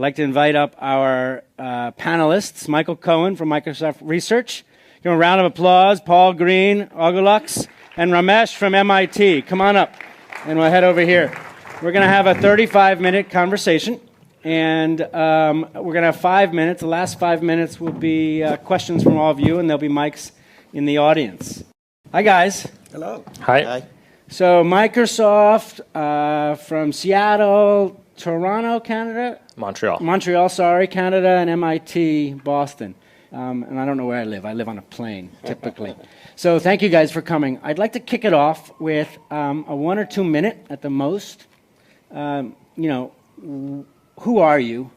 like to invite up our panelists, Michael Cohen from Microsoft Research. Give a round of applause. Paul Green, Algolux, and Ramesh from MIT. Come on up, and we'll head over here. We're going to have a 35-minute conversation, and we're going to have 5 minutes. The last 5 minutes will be questions from all of you, and there'll be mics in the audience. Hi, guys. Hello. Hi. Hi. So Microsoft from Seattle, Toronto, Canada? Montreal, sorry, Canada, and MIT, Boston. And I don't know where I live. I live on a plane, typically. So thank you guys for coming. I'd like to kick it off with a 1 or 2 minute at the most. Who are you?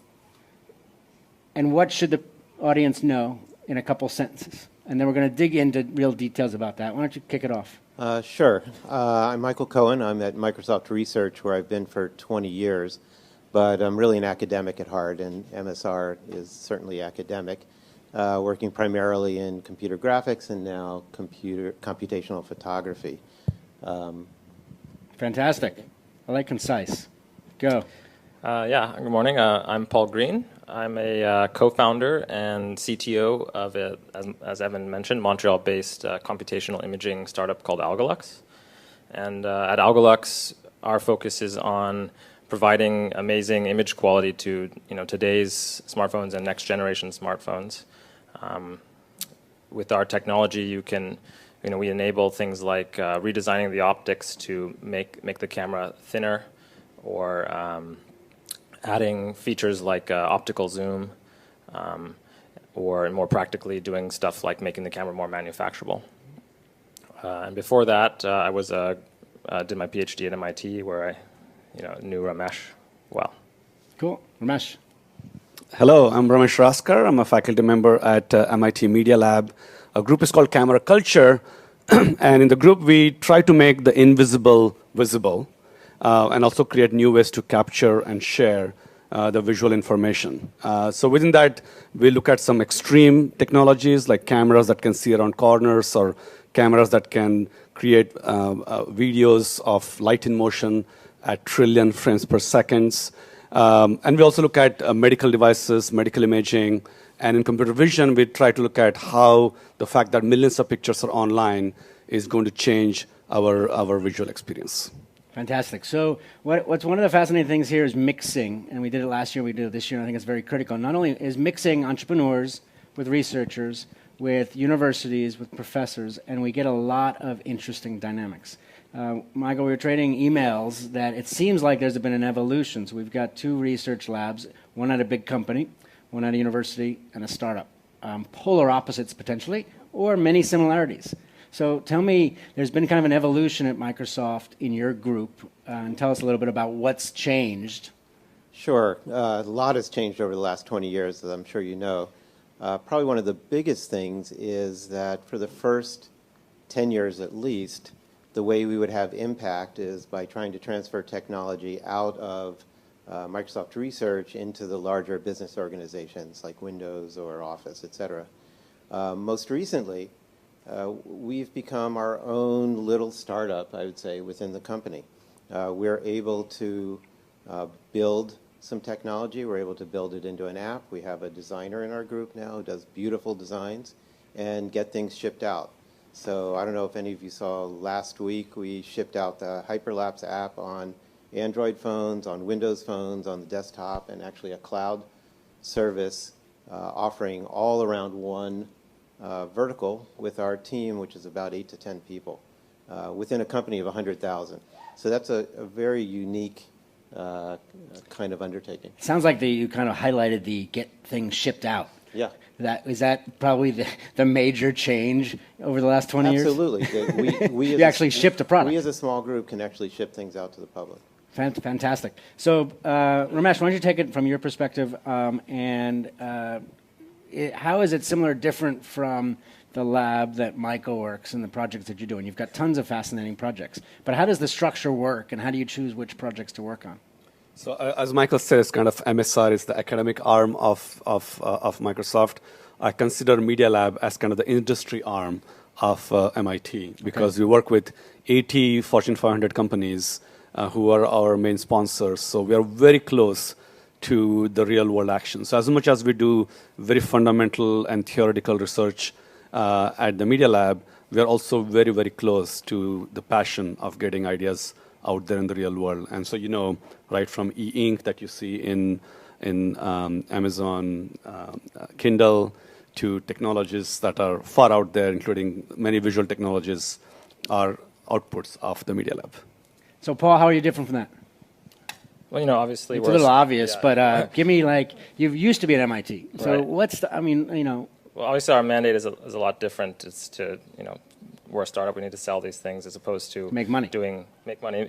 And what should the audience know in a couple sentences? And then we're going to dig into real details about that. Why don't you kick it off? Sure. I'm Michael Cohen. I'm at Microsoft Research, where I've been for 20 years. But I'm really an academic at heart, and MSR is certainly academic, working primarily in computer graphics and now computational photography. Fantastic. I like concise. Go. Good morning. I'm Paul Green. I'm a co-founder and CTO of a, as Evan mentioned, Montreal-based computational imaging startup called Algolux. And at Algolux, our focus is on providing amazing image quality to today's smartphones and next generation smartphones. With our technology, we enable things like redesigning the optics to make the camera thinner, or adding features like optical zoom, or more practically doing stuff like making the camera more manufacturable. And before that, I did my PhD at MIT, where I knew Ramesh well. Cool. Ramesh. Hello, I'm Ramesh Raskar. I'm a faculty member at MIT Media Lab. Our group is called Camera Culture, and in the group we try to make the invisible visible, and also create new ways to capture and share the visual information. So within that, we look at some extreme technologies like cameras that can see around corners, or cameras that can create videos of light in motion at trillion frames per second. And we also look at medical devices, medical imaging, and in computer vision, we try to look at how the fact that millions of pictures are online is going to change our visual experience. Fantastic. So what's one of the fascinating things here is mixing, and we did it last year, we did it this year, and I think it's very critical. Not only is mixing entrepreneurs with researchers, with universities, with professors, and we get a lot of interesting dynamics. Michael, we were trading emails that it seems like there's been an evolution. So we've got 2 research labs, one at a big company, one at a university, and a startup. Polar opposites, potentially, or many similarities. So tell me, there's been kind of an evolution at Microsoft in your group, and tell us a little bit about what's changed. Sure. A lot has changed over the last 20 years, as I'm sure you know. Probably one of the biggest things is that for the first 10 years at least, the way we would have impact is by trying to transfer technology out of Microsoft Research into the larger business organizations like Windows or Office, et cetera. Most recently, we've become our own little startup, I would say, within the company. We're able to build some technology. We're able to build it into an app. We have a designer in our group now who does beautiful designs and get things shipped out. So I don't know if any of you saw last week, we shipped out the Hyperlapse app on Android phones, on Windows phones, on the desktop, and actually a cloud service offering all around one vertical with our team, which is about 8 to 10 people, within a company of 100,000. So that's a very unique kind of undertaking. Sounds like you kind of highlighted the get things shipped out. Yeah. Is that probably the major change over the last 20 years? Absolutely. We you actually shipped a product. We as a small group can actually ship things out to the public. Fantastic. So, Ramesh, why don't you take it from your perspective, how is it similar, different from the lab that Michael works and the projects that you're doing? You've got tons of fascinating projects, but how does the structure work, and how do you choose which projects to work on? So as Michael says, kind of MSR is the academic arm of Microsoft. I consider Media Lab as kind of the industry arm of MIT, because we work with 80 Fortune 500 companies who are our main sponsors. So we are very close to the real world action. So as much as we do very fundamental and theoretical research at the Media Lab, we are also very, very close to the passion of getting ideas out there in the real world. And so, right from e-ink that you see in Amazon Kindle to technologies that are far out there, including many visual technologies, are outputs of the Media Lab. So, Paul, how are you different from that? Well, obviously it's a little obvious, but give me you used to be at MIT. So what's Well, obviously our mandate is a lot different. It's to, we're a startup, we need to sell these things as opposed to make money,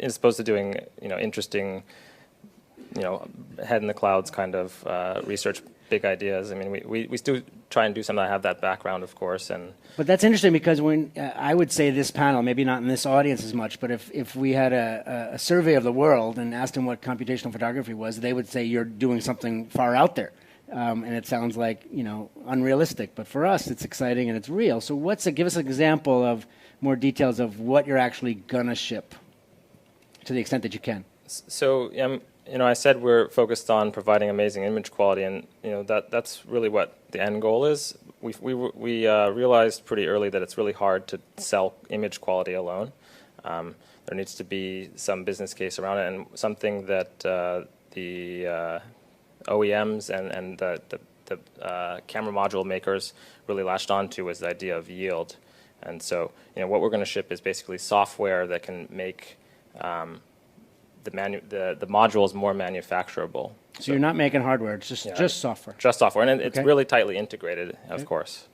as opposed to doing, interesting, head in the clouds kind of research, big ideas. I mean, we still try and do something that have that background, of course. But that's interesting because when I would say this panel, maybe not in this audience as much, but if we had a survey of the world and asked them what computational photography was, they would say you're doing something far out there. And it sounds like, unrealistic. But for us, it's exciting and it's real. So give us an example of more details of what you're actually going to ship to the extent that you can. So, I said we're focused on providing amazing image quality, and that's really what the end goal is. We realized pretty early that it's really hard to sell image quality alone. There needs to be some business case around it, and something that the OEMs and the camera module makers really latched onto was the idea of yield. And so, what we're going to ship is basically software that can make the modules more manufacturable. So you're not making hardware; it's just software. Just software, and it's really tightly integrated, of course.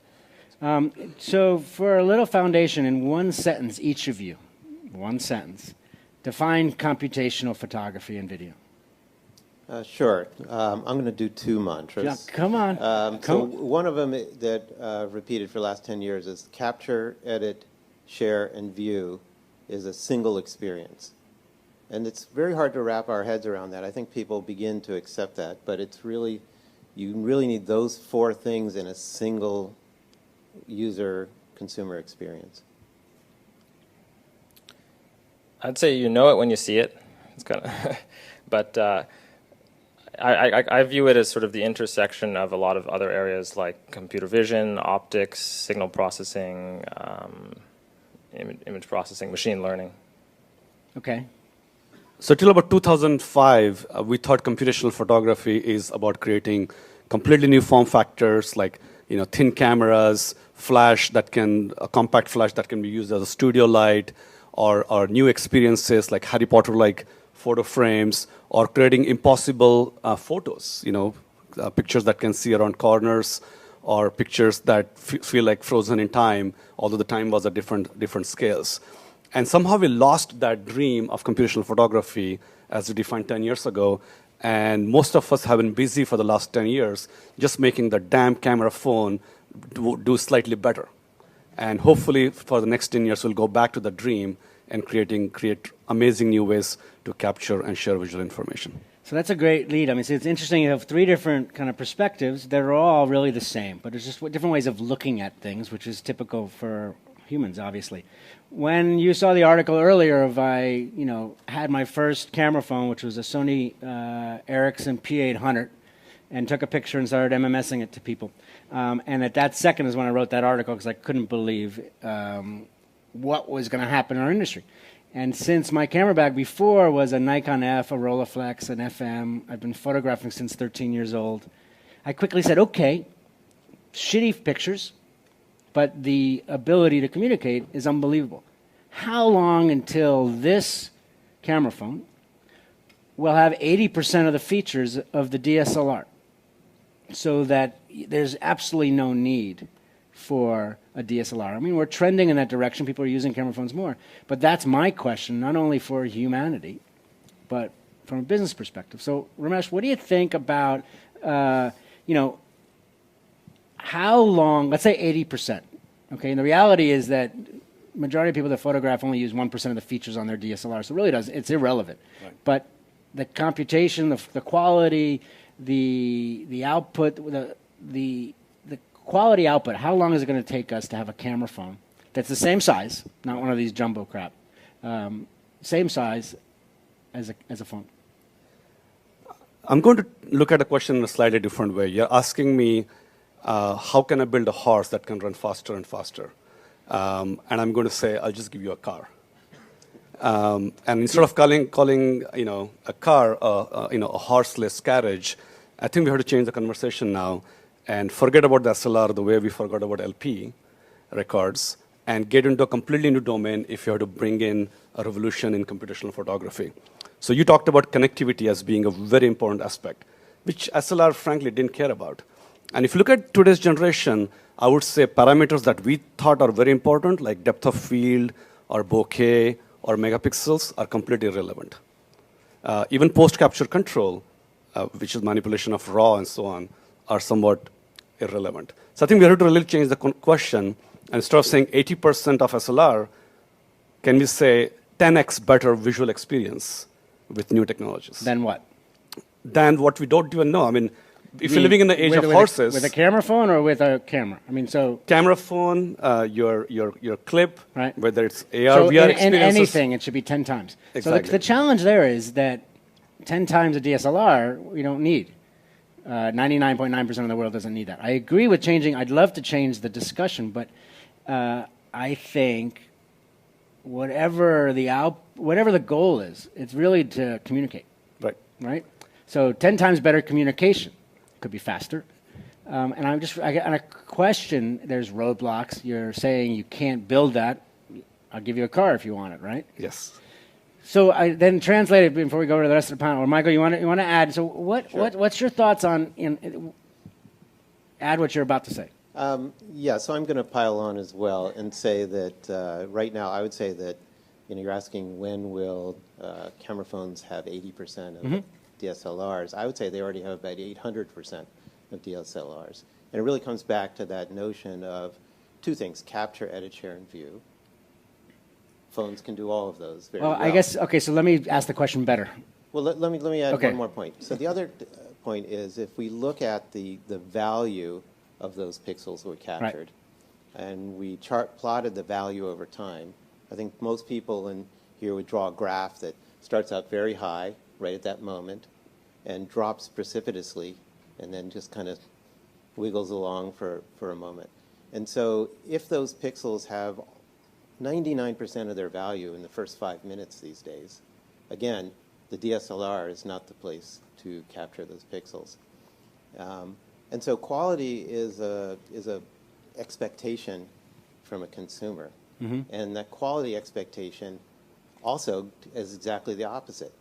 So for a little foundation, in one sentence, each of you, define computational photography and video. Sure. I'm going to do two mantras. Yeah, come on. One of them that repeated for the last 10 years is capture, edit, share, and view is a single experience. And it's very hard to wrap our heads around that. I think people begin to accept that, but you really need those four things in a single user-consumer experience. I'd say you know it when you see it. It's kind of, but I view it as sort of the intersection of a lot of other areas like computer vision, optics, signal processing, image processing, machine learning. Okay. So till about 2005, we thought computational photography is about creating completely new form factors like thin cameras, a compact flash that can be used as a studio light, or new experiences like Harry Potter-like photo frames, or creating impossible photos, pictures that can see around corners, or pictures that feel like frozen in time, although the time was at different scales. And somehow we lost that dream of computational photography as we defined 10 years ago. And most of us have been busy for the last 10 years just making the damn camera phone do slightly better. And hopefully for the next 10 years, we'll go back to the dream and create amazing new ways to capture and share visual information. So that's a great lead. I mean, it's interesting. You have three different kind of perspectives that are all really the same, but it's just different ways of looking at things, which is typical for humans, obviously. When you saw the article earlier of I had my first camera phone, which was a Sony Ericsson P800, and took a picture and started MMSing it to people. And at that second is when I wrote that article because I couldn't believe what was going to happen in our industry. And since my camera bag before was a Nikon F, a Rolleiflex, an FM, I've been photographing since 13 years old, I quickly said, okay, shitty pictures, but the ability to communicate is unbelievable. How long until this camera phone will have 80% of the features of the DSLR so that there's absolutely no need for a DSLR? I mean, we're trending in that direction. People are using camera phones more. But that's my question, not only for humanity, but from a business perspective. So, Ramesh, what do you think about, how long, let's say 80%, okay? And the reality is that majority of people that photograph only use 1% of the features on their DSLR, so it really it's irrelevant. Right. But the computation, the quality, the output, the quality output, how long is it going to take us to have a camera phone that's the same size, not one of these jumbo crap, same size as a phone? I'm going to look at the question in a slightly different way. You're asking me, how can I build a horse that can run faster and faster? And I'm going to say, I'll just give you a car. And instead of calling a car a horseless carriage, I think we have to change the conversation now and forget about the SLR the way we forgot about LP records and get into a completely new domain if you have to bring in a revolution in computational photography. So you talked about connectivity as being a very important aspect, which SLR, frankly, didn't care about. And if you look at today's generation, I would say parameters that we thought are very important, like depth of field or bokeh or megapixels, are completely irrelevant. Even post-capture control, which is manipulation of RAW and so on, are somewhat irrelevant. So I think we have to really change the question. And instead of saying 80% of SLR, can we say 10x better visual experience with new technologies? Then what? Than what we don't even know. I mean, if you're living in the age of horses, with a camera phone or with a camera? I mean, so camera phone, your clip, right. Whether it's AR, so VR in experiences. anything, it should be 10 times. Exactly. So the challenge there is that 10 times a DSLR we don't need. 99.9% of the world doesn't need that. I agree with changing. I'd love to change the discussion, but I think whatever the goal is, it's really to communicate. Right. Right. So 10 times better communication could be faster. And I got a question. There's roadblocks. You're saying you can't build that. I'll give you a car if you want it, right? Yes. So I then translate it before we go to the rest of the panel. Or Michael, you want to add? So what's your thoughts on add what you're about to say? Yeah, so I'm going to pile on as well and say that right now I would say that you're asking when will camera phones have 80% of DSLRs. I would say they already have about 800% of DSLRs. And it really comes back to that notion of two things: capture, edit, share, and view. Phones can do all of those very well. I guess, okay, so let me ask the question better. Well, let me add one more point. So the other point is if we look at the value of those pixels we captured, and we plotted the value over time, I think most people in here would draw a graph that starts out very high right at that moment and drops precipitously and then just kind of wiggles along for a moment. And so if those pixels have 99% of their value in the first 5 minutes these days, again, the DSLR is not the place to capture those pixels. And so quality is a expectation from a consumer. And that quality expectation also is exactly the opposite.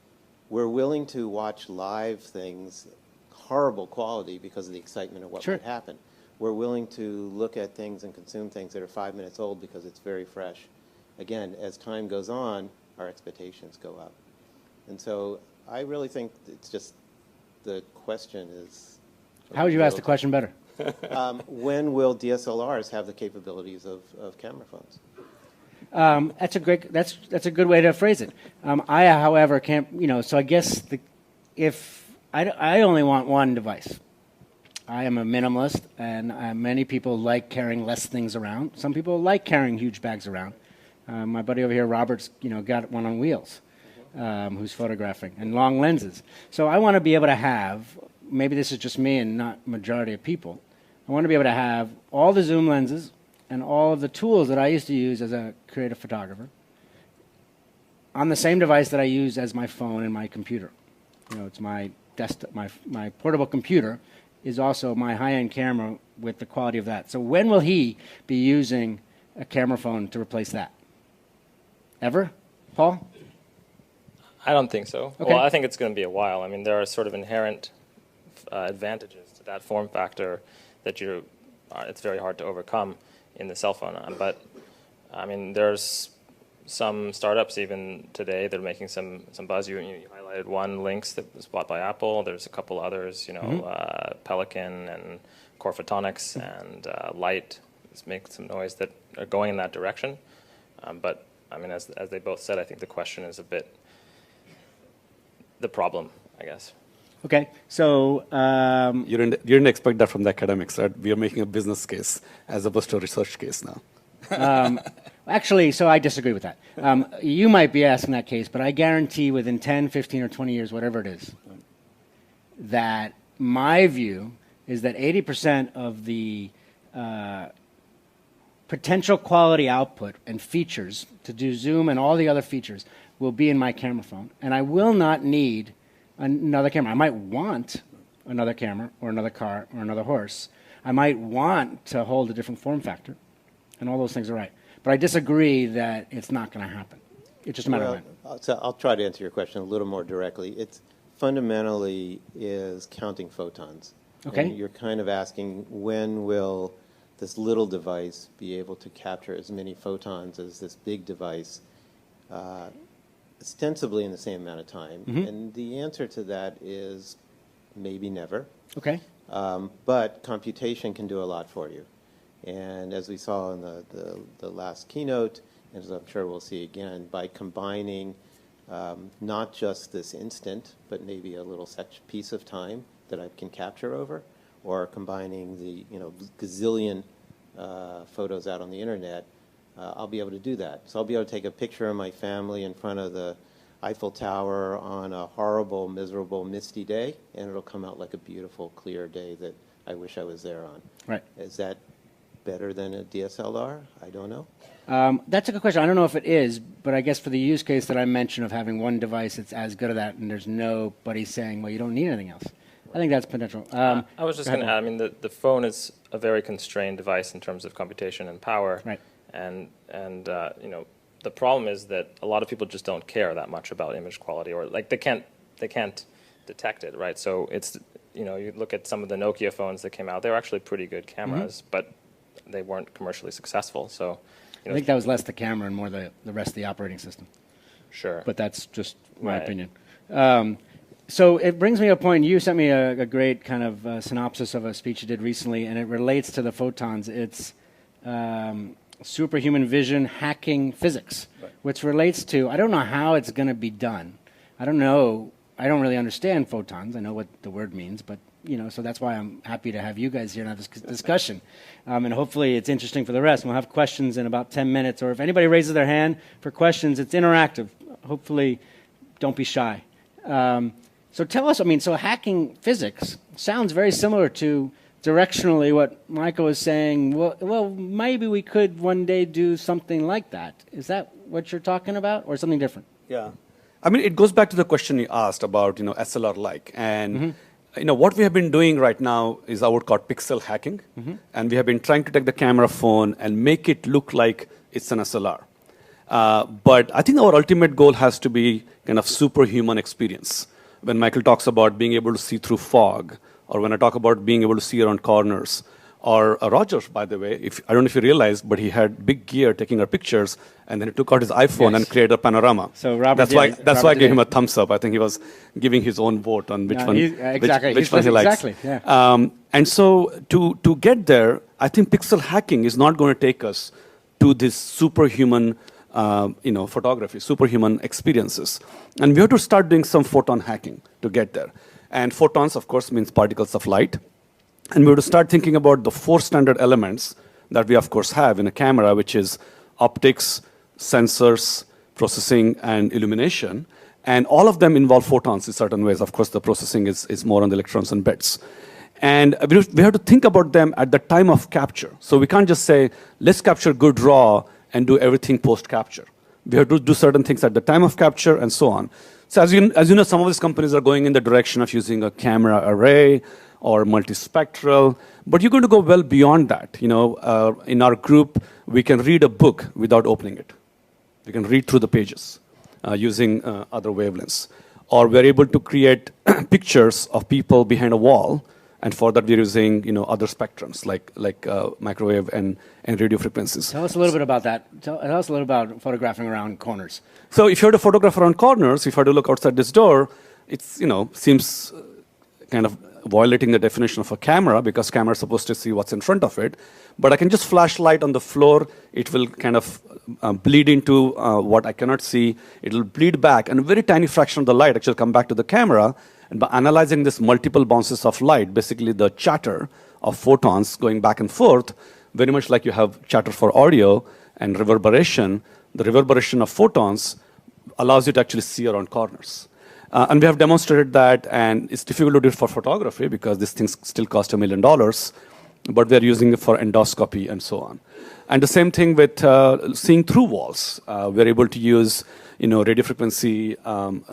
We're willing to watch live things, horrible quality because of the excitement of what might happen. We're willing to look at things and consume things that are 5 minutes old because it's very fresh. Again, as time goes on, our expectations go up. And so I really think it's just the question is... How would you ask the question better? When will DSLRs have the capabilities of camera phones? That's a good way to phrase it. I, however, can't, so I guess if I only want one device. I am a minimalist, and many people like carrying less things around. Some people like carrying huge bags around. My buddy over here, Robert's, got one on wheels, who's photographing, and long lenses. So I want to be able to have, maybe this is just me and not majority of people, I want to be able to have all the zoom lenses and all of the tools that I used to use as a creative photographer on the same device that I use as my phone and my computer. It's my desktop, my portable computer is also my high-end camera with the quality of that. So when will he be using a camera phone to replace that? Ever? Paul? I don't think so. Okay. Well, I think it's going to be a while. I mean, there are sort of inherent advantages to that form factor that it's very hard to overcome in the cell phone. But, I mean, there's some startups even today that are making some buzz. You highlighted one, Lynx, that was bought by Apple. There's a couple others, Pelican and Core Photonics and Light is making some noise that are going in that direction. But, I mean, as they both said, I think the question is a bit the problem, I guess. Okay, so... You didn't expect that from the academics, right? We are making a business case as opposed to a research case now. Actually, so I disagree with that. You might be asking that case, but I guarantee within 10, 15, or 20 years, whatever it is, that my view is that 80% of the potential quality output and features to do zoom and all the other features will be in my camera phone. And I will not need another camera. I might want another camera or another car or another horse. I might want to hold a different form factor. And all those things are right. But I disagree that it's not going to happen. It's just a matter of when. So I'll try to answer your question a little more directly. It's fundamentally is counting photons. Okay. And you're kind of asking when will this little device be able to capture as many photons as this big device, ostensibly in the same amount of time. Mm-hmm. And the answer to that is maybe never. Okay. But computation can do a lot for you. And as we saw in the last keynote, and as I'm sure we'll see again, by combining not just this instant, but maybe a little piece of time that I can capture over, or combining the gazillion photos out on the internet, I'll be able to do that. So I'll be able to take a picture of my family in front of the Eiffel Tower on a horrible, miserable, misty day, and it'll come out like a beautiful, clear day that I wish I was there on. Right. Is that better than a DSLR? I don't know. That's a good question. I don't know if it is, but I guess for the use case that I mentioned of having one device that's as good as that, and there's nobody saying, well, you don't need anything else. I think that's potential. I was just going to add, I mean, the phone is a very constrained device in terms of computation and power. Right. And the problem is that a lot of people just don't care that much about image quality, or like they can't detect it, right? So it's, you look at some of the Nokia phones that came out, they were actually pretty good cameras, but they weren't commercially successful. So I think that was less the camera and more the rest of the operating system. Sure. But that's just my opinion. So it brings me to a point. You sent me a great kind of synopsis of a speech you did recently, and it relates to the photons. It's superhuman vision hacking physics, which relates to, I don't know how it's going to be done. I don't know. I don't really understand photons. I know what the word means, but so that's why I'm happy to have you guys here and have this discussion. And hopefully it's interesting for the rest. We'll have questions in about 10 minutes, or if anybody raises their hand for questions, it's interactive. Hopefully don't be shy. So tell us, so hacking physics sounds very similar to directionally what Michael was saying. Well, maybe we could one day do something like that. Is that what you're talking about, or something different? Yeah. It goes back to the question you asked about, SLR-like. And, what we have been doing right now is I would call pixel hacking. And we have been trying to take the camera phone and make it look like it's an SLR. But I think our ultimate goal has to be kind of superhuman experience. When Michael talks about being able to see through fog, or when I talk about being able to see around corners, or Roger, by the way, I don't know if you realized, but he had big gear taking our pictures, and then he took out his iPhone and created a panorama. So Robert, that's why I gave him a thumbs up. I think he was giving his own vote on which one, which one he likes. Exactly. Yeah. And so to get there, I think pixel hacking is not going to take us to this superhuman photography, superhuman experiences. And we have to start doing some photon hacking to get there. And photons, of course, means particles of light. And we have to start thinking about the 4 standard elements that we, of course, have in a camera, which is optics, sensors, processing, and illumination. And all of them involve photons in certain ways. Of course, the processing is more on the electrons and bits. And we have to think about them at the time of capture. So we can't just say, let's capture good raw and do everything post-capture. We have to do certain things at the time of capture and so on. So as you know, some of these companies are going in the direction of using a camera array or multispectral, but you're going to go well beyond that. In our group, we can read a book without opening it. We can read through the pages using other wavelengths. Or we're able to create pictures of people behind a wall, and for that we're using other spectrums like microwave and radio frequencies. Tell us a little bit about that. Tell us a little about photographing around corners. So if you were to photograph around corners, if I were to look outside this door, it's seems kind of violating the definition of a camera, because camera is supposed to see what's in front of it. But I can just flash light on the floor. It will kind of bleed into what I cannot see. It will bleed back, and a very tiny fraction of the light actually come back to the camera. And by analyzing this multiple bounces of light, basically the chatter of photons going back and forth, very much like you have chatter for audio and reverberation, the reverberation of photons allows you to actually see around corners. And we have demonstrated that, and it's difficult to do it for photography because these things still cost $1 million, but they're using it for endoscopy and so on. And the same thing with seeing through walls. We're able to use radio frequency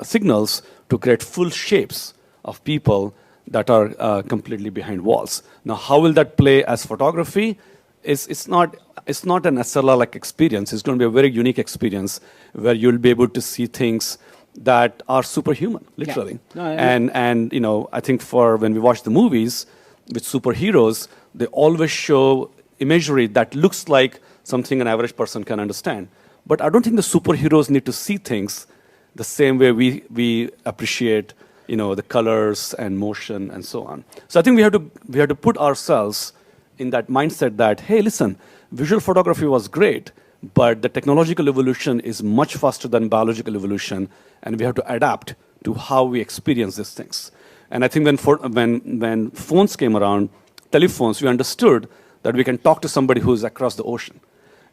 signals to create full shapes of people that are completely behind walls. Now, how will that play as photography? It's not an SLR-like experience. It's going to be a very unique experience where you'll be able to see things that are superhuman, literally. Yeah. No, and I think for when we watch the movies with superheroes, they always show imagery that looks like something an average person can understand. But I don't think the superheroes need to see things the same way we appreciate the colors and motion and so on. So I think we have to put ourselves in that mindset that, hey, listen, visual photography was great, but the technological evolution is much faster than biological evolution, and we have to adapt to how we experience these things. And I think when phones came around, telephones, we understood that we can talk to somebody who's across the ocean.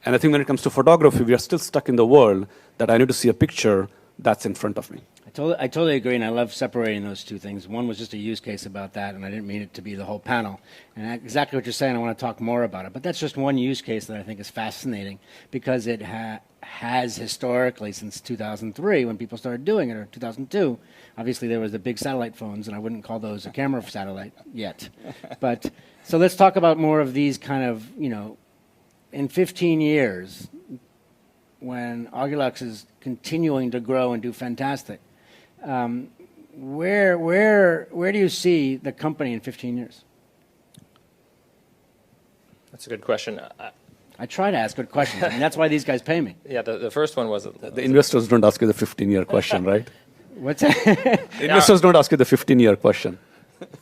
And I think when it comes to photography, we are still stuck in the world that I need to see a picture that's in front of me. I totally agree, and I love separating those two things. One was just a use case about that, and I didn't mean it to be the whole panel. And exactly what you're saying, I want to talk more about it. But that's just one use case that I think is fascinating because it has historically, since 2003, when people started doing it, or 2002, obviously there was the big satellite phones, and I wouldn't call those a camera satellite yet. But so let's talk about more of these kind of, in 15 years, when Algolux is continuing to grow and do fantastic, where do you see the company in 15 years? That's a good question. I try to ask good questions. I mean, that's why these guys pay me. Yeah, the first one was... The investors don't ask you the 15-year question, right? What's that? Investors don't ask you the 15-year question.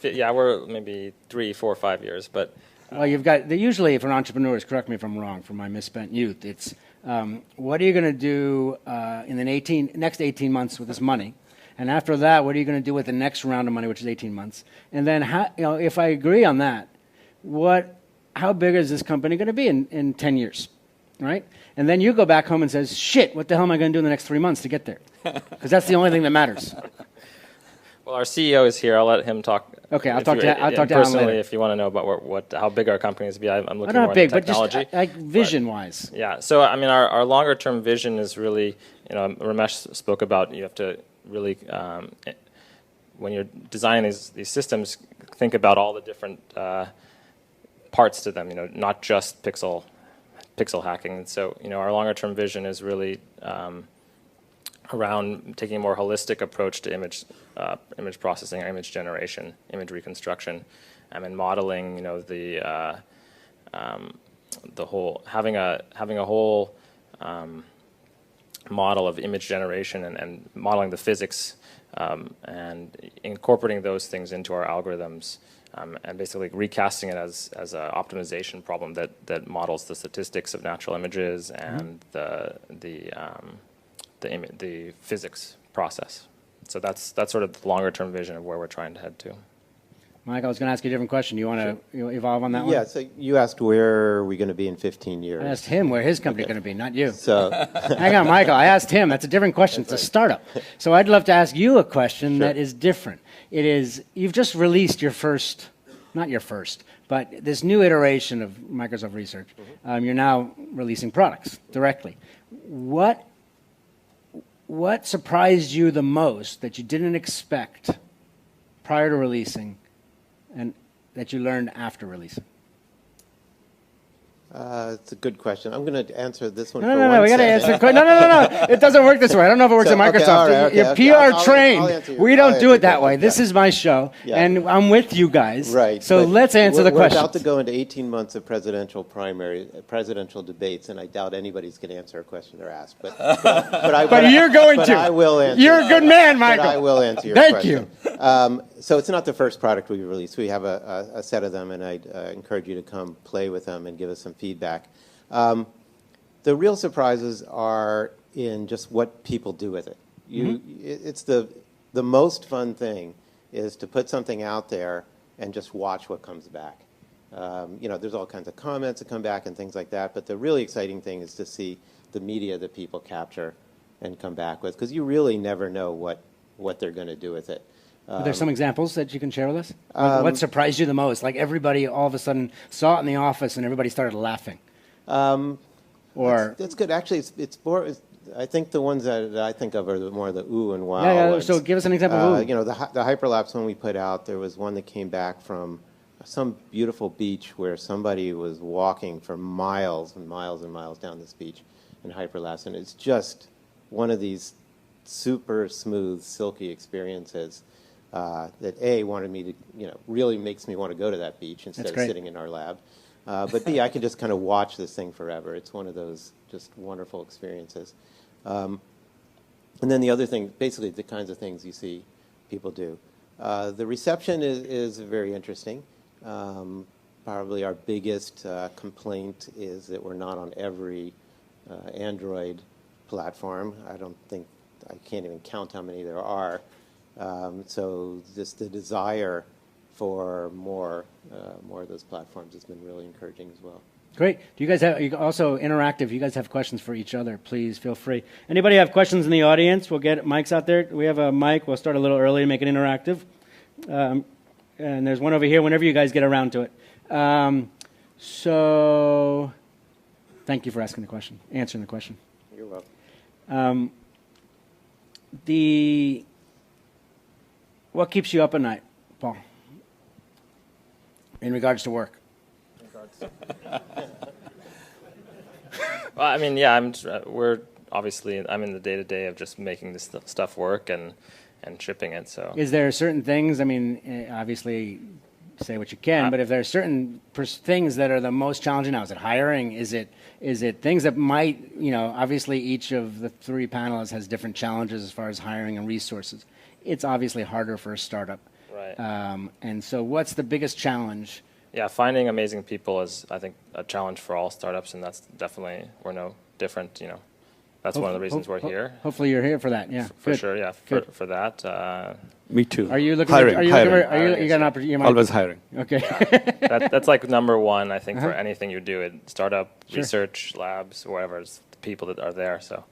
Yeah, we're maybe 3, 4, 5 years, but... Well, you've got... Usually, for entrepreneurs, correct me if I'm wrong, from my misspent youth, it's what are you going to do in the next 18 months with this money? And after that, what are you going to do with the next round of money, which is 18 months? And then, if I agree on that, how big is this company going to be in 10 years, right? And then you go back home and says, shit, what the hell am I going to do in the next 3 months to get there? Because that's the only thing that matters. Well, our CEO is here. I'll let him talk. Okay, I'll talk to Alan personally later. if you want to know about how big our company is. I'm looking not more big, at technology. but just like vision-wise. Yeah. So I mean, our longer-term vision is really, Ramesh spoke about. You have to really, when you're designing these systems, think about all the different parts to them. Not just pixel hacking. And so our longer-term vision is really around taking a more holistic approach to image processing, or image generation, image reconstruction, and modeling. The whole having a whole model of image generation and modeling the physics and incorporating those things into our algorithms. And basically recasting it as an optimization problem that models the statistics of natural images and the physics process. So that's sort of the longer term vision of where we're trying to head to. Mike, I was going to ask you a different question. Do you want to evolve on that one? Yeah, so you asked where are we going to be in 15 years. I asked him where his company is going to be, not you. So hang on, Michael. I asked him. That's a different question. It's a startup. So I'd love to ask you a question that is different. It is, you've just released your first, not your first, but this new iteration of Microsoft Research. You're now releasing products directly. What surprised you the most that you didn't expect prior to releasing and that you learned after releasing? It's a good question. I'm going to answer this one. No, we got to answer. No. It doesn't work this way. I don't know if it works at Microsoft. You're PR trained. We don't do it that way. This is my show, and I'm with you guys. Right. So let's answer the question. We're about to go into 18 months of presidential debates, and I doubt anybody's going to answer a question they're asked. But you're going to. I will answer. You're a good man, Michael. But I will answer your question. Thank you. So it's not the first product we released. We have a set of them, and I'd encourage you to come play with them and give us some feedback. The real surprises are in just what people do with it. It's the most fun thing is to put something out there and just watch what comes back. There's all kinds of comments that come back and things like that, but the really exciting thing is to see the media that people capture and come back with, because you really never know what what they're going to do with it. Are there some examples that you can share with us? What surprised you the most? Like everybody all of a sudden saw it in the office and everybody started laughing. Or that's good. Actually, it's more. I think the ones that I think of are more the ooh and wow. yeah. ones. So give us an example. Of ooh. You know, the hyperlapse one we put out. There was one that came back from some beautiful beach where somebody was walking for miles and miles and miles down this beach in hyperlapse, and it's just one of these super smooth, silky experiences that wanted me to, really makes me want to go to that beach instead of sitting in our lab. But B, I can just kind of watch this thing forever. It's one of those just wonderful experiences. And then the other thing, basically the kinds of things you see people do. The reception is very interesting. Probably our biggest complaint is that we're not on every Android platform. I can't even count how many there are. So just the desire for more of those platforms has been really encouraging as well. Great. Do you guys have, you also interactive, you guys have questions for each other, please feel free. Anybody have questions in the audience? We'll get mics out there. We have a mic. We'll start a little early to make it interactive. And there's one over here whenever you guys get around to it. So thank you for answering the question. You're welcome. What keeps you up at night, Paul, in regards to work? Well, I mean, yeah, I'm in the day-to-day of just making this stuff work and shipping it. So, is there certain things? I mean, obviously, say what you can, but if there are certain things that are the most challenging now, is it hiring? Is it things that might, obviously each of the three panelists has different challenges as far as hiring and resources. It's obviously harder for a startup. Right. And so what's the biggest challenge? Yeah, finding amazing people is, I think, a challenge for all startups, and that's definitely, we're no different, That's one of the reasons we're here. Hopefully you're here for that, yeah. For sure, yeah, for that. Me too. Are you looking hiring? You got an opportunity? Always hiring. Okay. That's like number one, I think, for anything you do. Startup, research, labs, whatever, it's the people that are there. So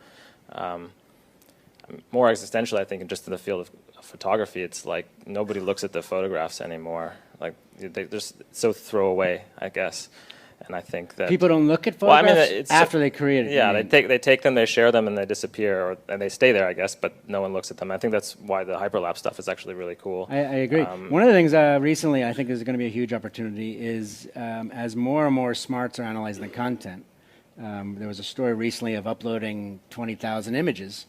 more existential, I think, just in the field of photography, it's like nobody looks at the photographs anymore. Like they're just so throwaway, I guess. And I think that people don't look at photographs after they create it. Yeah, they take them, they share them, and they disappear, and they stay there, I guess. But no one looks at them. I think that's why the hyperlapse stuff is actually really cool. I agree. One of the things recently I think is going to be a huge opportunity is as more and more smarts are analyzing the content. There was a story recently of uploading 20,000 images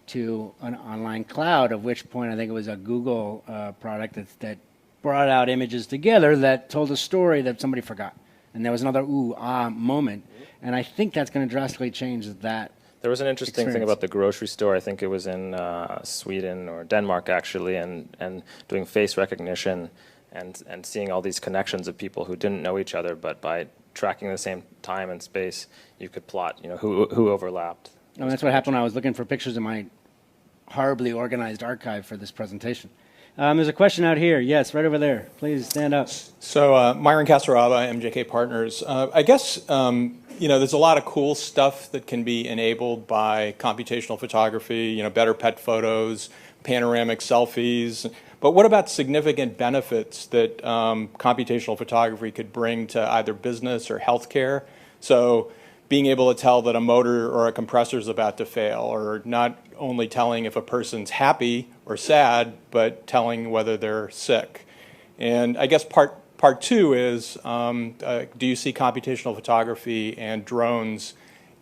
to an online cloud, of which point I think it was a Google product that brought out images together that told a story that somebody forgot. And there was another moment. And I think that's going to drastically change that. There was an interesting thing about the grocery store. I think it was in Sweden or Denmark, actually, and doing face recognition and seeing all these connections of people who didn't know each other, but by tracking the same time and space, you could plot, who overlapped. And that's what happened when I was looking for pictures in my horribly organized archive for this presentation. There's a question out here. Yes, right over there. Please stand up. So, Myron Casaraba, MJK Partners. I guess, there's a lot of cool stuff that can be enabled by computational photography, better pet photos, panoramic selfies. But what about significant benefits that computational photography could bring to either business or healthcare? So, being able to tell that a motor or a compressor is about to fail, or not only telling if a person's happy or sad, but telling whether they're sick. And I guess part two is, do you see computational photography and drones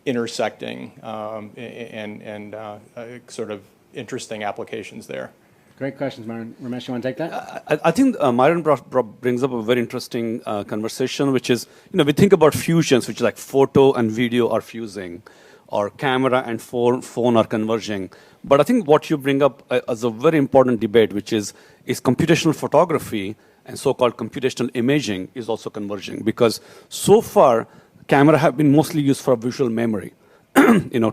intersecting and sort of interesting applications there? Great questions, Myron. Ramesh, you want to take that? I think Myron brings up a very interesting conversation, which is, we think about fusions, which is like photo and video are fusing, or camera and phone are converging. But I think what you bring up is a very important debate, which is computational photography and so-called computational imaging is also converging? Because so far, camera have been mostly used for visual memory,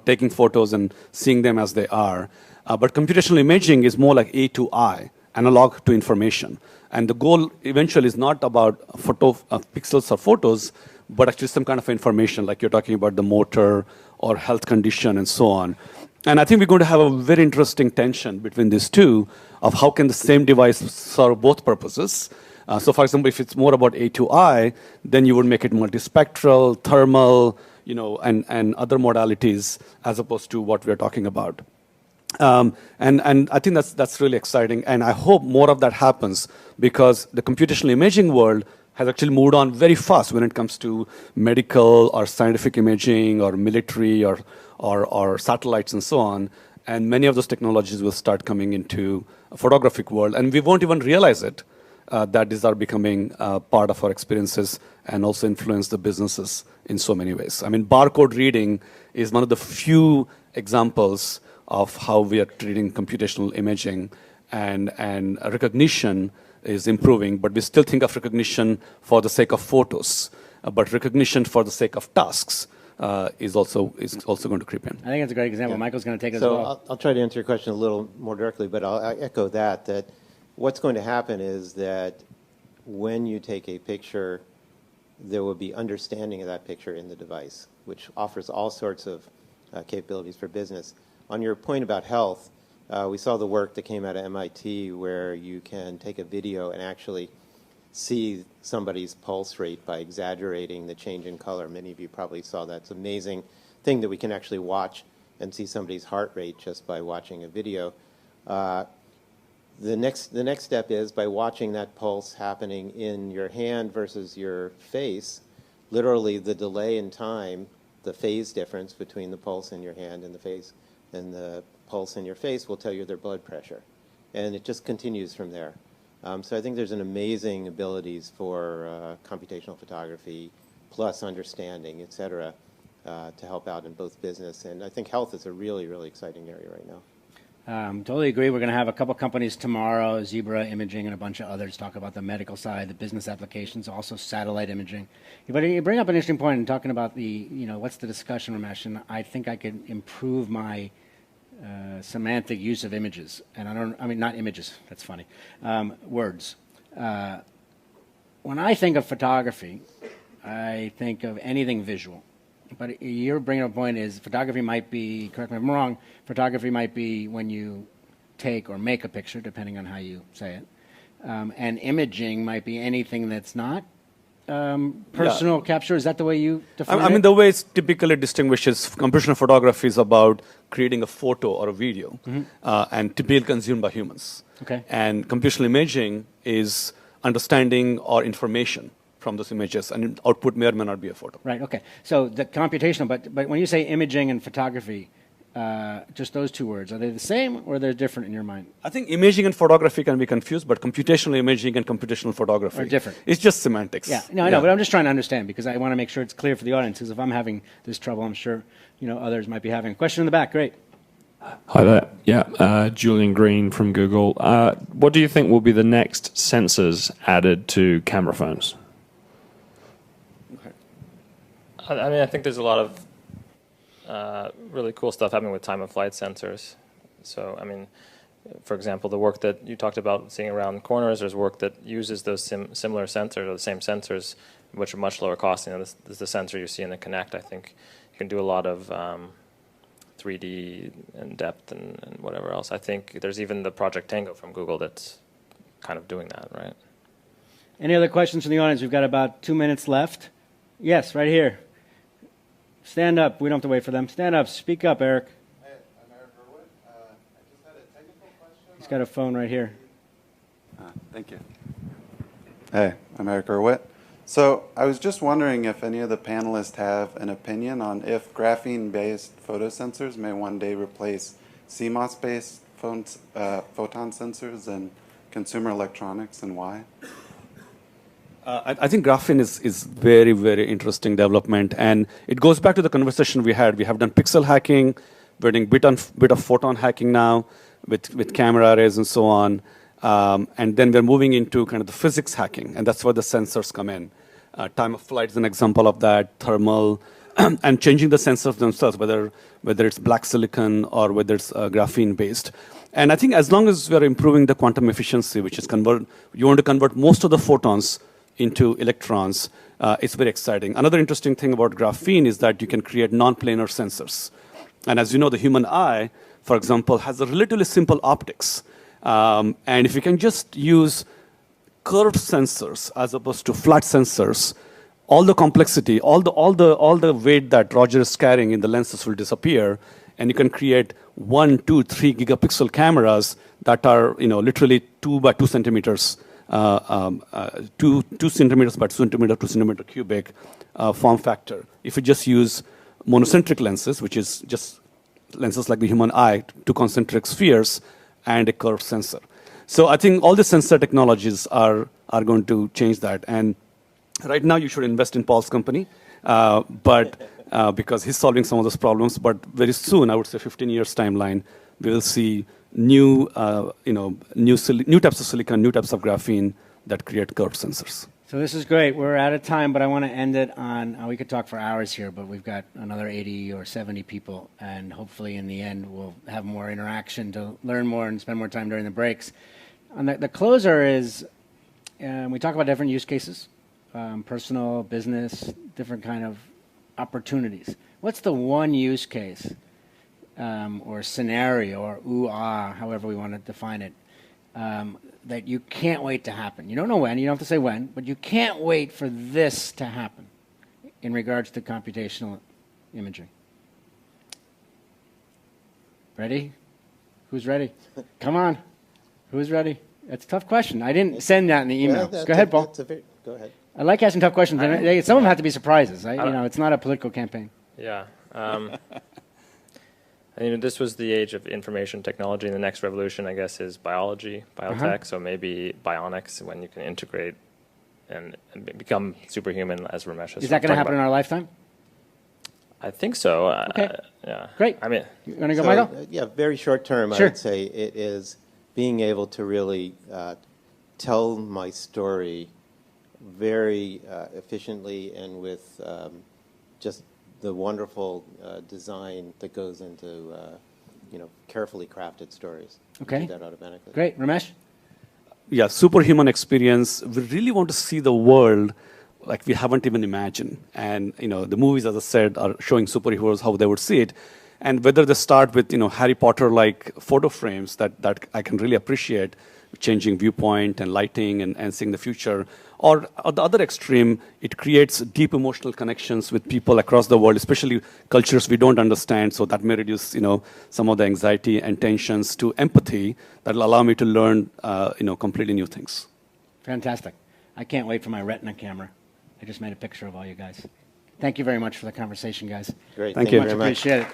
taking photos and seeing them as they are. But computational imaging is more like A to I, analog to information. And the goal eventually is not about pixels or photos, but actually some kind of information, like you're talking about the motor or health condition and so on. And I think we're going to have a very interesting tension between these two of how can the same device serve both purposes. So for example, if it's more about A to I, then you would make it multispectral, thermal, and other modalities as opposed to what we're talking about. And I think that's really exciting. And I hope more of that happens because the computational imaging world has actually moved on very fast when it comes to medical or scientific imaging or military or satellites and so on. And many of those technologies will start coming into a photographic world. And we won't even realize it, that these are becoming part of our experiences and also influence the businesses in so many ways. I mean, barcode reading is one of the few examples of how we are treating computational imaging, and recognition is improving, but we still think of recognition for the sake of photos, but recognition for the sake of tasks is also going to creep in. I think it's a great example. Michael's going to take it as So well. I'll try to answer your question a little more directly, but I'll echo that what's going to happen is that when you take a picture, there will be understanding of that picture in the device, which offers all sorts of capabilities for business. On your point about health, we saw the work that came out of MIT where you can take a video and actually see somebody's pulse rate by exaggerating the change in color. Many of you probably saw that. It's an amazing thing that we can actually watch and see somebody's heart rate just by watching a video. The next step is by watching that pulse happening in your hand versus your face, literally the delay in time, the phase difference between the pulse in your hand and the face and the pulse in your face will tell you their blood pressure. And it just continues from there. So I think there's an amazing abilities for computational photography, plus understanding, et cetera, to help out in both business. And I think health is a really, really exciting area right now. Totally agree. We're going to have a couple companies tomorrow, Zebra Imaging and a bunch of others, talk about the medical side, the business applications, also satellite imaging. But you bring up an interesting point in talking about what's the discussion, Ramesh, and I think I could improve my semantic use of images. And not images, that's funny, words. When I think of photography, I think of anything visual. But you're bringing up a point is photography might be, correct me if I'm wrong, photography might be when you take or make a picture, depending on how you say it. And imaging might be anything that's not personal capture. Is that the way you define it? I mean, the way it typically distinguishes computational photography is about creating a photo or a video and typically consumed by humans. Okay. And computational imaging is understanding or information from those images, and output may or may not be a photo. Right, okay. So the computational, but when you say imaging and photography, just those two words, are they the same or they're different in your mind? I think imaging and photography can be confused, but computational imaging and computational photography are different. It's just semantics. Yeah, no, I know, but I'm just trying to understand because I want to make sure it's clear for the audience, because if I'm having this trouble, I'm sure others might be having. Question in the back, great. Hi there. Yeah, Julian Green from Google. What do you think will be the next sensors added to camera phones? I mean, I think there's a lot of really cool stuff happening with time-of-flight sensors. So, I mean, for example, the work that you talked about seeing around corners, there's work that uses those similar sensors or the same sensors, which are much lower cost. This is the sensor you see in the Kinect. I think you can do a lot of 3D and depth and whatever else. I think there's even the Project Tango from Google that's kind of doing that, right? Any other questions from the audience? We've got about 2 minutes left. Yes, right here. Stand up. We don't have to wait for them. Stand up. Speak up, Eric. Hey, I'm Eric Irwin. I just had a technical question. He's got a phone right here. Thank you. Hey, I'm Eric Irwin. So I was just wondering if any of the panelists have an opinion on if graphene-based photosensors may one day replace CMOS-based photon sensors in consumer electronics, and why? I think graphene is very, very interesting development, and it goes back to the conversation we had. We have done pixel hacking, we're doing bit of photon hacking now with camera arrays and so on, and then we're moving into kind of the physics hacking, and that's where the sensors come in. Time of flight is an example of that, thermal, and changing the sensors themselves, whether it's black silicon or whether it's graphene-based. And I think as long as we're improving the quantum efficiency, which is you want to convert most of the photons into electrons, it's very exciting. Another interesting thing about graphene is that you can create non-planar sensors. And as you know, the human eye, for example, has a relatively simple optics. And if you can just use curved sensors as opposed to flat sensors, all the complexity, all the weight that Roger is carrying in the lenses will disappear, and you can create 1, 2, 3 gigapixel cameras that are literally 2 by 2 centimeters, 2 centimeters by 2 centimeter, 2 centimeter cubic form factor. If you just use monocentric lenses, which is just lenses like the human eye, 2 concentric spheres, and a curved sensor. So I think all the sensor technologies are going to change that. And right now, you should invest in Paul's company, because he's solving some of those problems. But very soon, I would say 15 years timeline, we will see new types of silicon, new types of graphene that create curved sensors. So this is great. We're out of time, but I want to end it on, we could talk for hours here, but we've got another 80 or 70 people, and hopefully in the end we'll have more interaction to learn more and spend more time during the breaks. And the closer is, we talk about different use cases, personal, business, different kind of opportunities. What's the one use case or scenario or ooh-ah, however we want to define it, that you can't wait to happen? You don't know when, you don't have to say when, but you can't wait for this to happen in regards to computational imaging. Ready? Who's ready? Come on. Who's ready? That's a tough question. I didn't send that in the email. Go ahead, Paul. Go ahead. I like asking tough questions. Some of them have to be surprises. It's not a political campaign. Yeah. This was the age of information technology, and the next revolution, I guess, is biology, biotech. So maybe bionics, when you can integrate and become superhuman, as Ramesh is. Is that going to happen in our lifetime? I think so. Okay. Yeah. Great. I mean, you want to go, Michael? Yeah, very short term, Sure. I would say it is being able to really tell my story very efficiently and with just the wonderful design that goes into carefully crafted stories. Okay. Do that automatically. Great. Ramesh? Yeah, superhuman experience. We really want to see the world like we haven't even imagined. And the movies, as I said, are showing superheroes how they would see it. And whether they start with Harry Potter-like photo frames that I can really appreciate, changing viewpoint and lighting and seeing the future, or at the other extreme, it creates deep emotional connections with people across the world, especially cultures we don't understand. So that may reduce some of the anxiety and tensions to empathy that will allow me to learn completely new things. Fantastic. I can't wait for my Retina camera. I just made a picture of all you guys. Thank you very much for the conversation, guys. Great. Thank you Much appreciate it.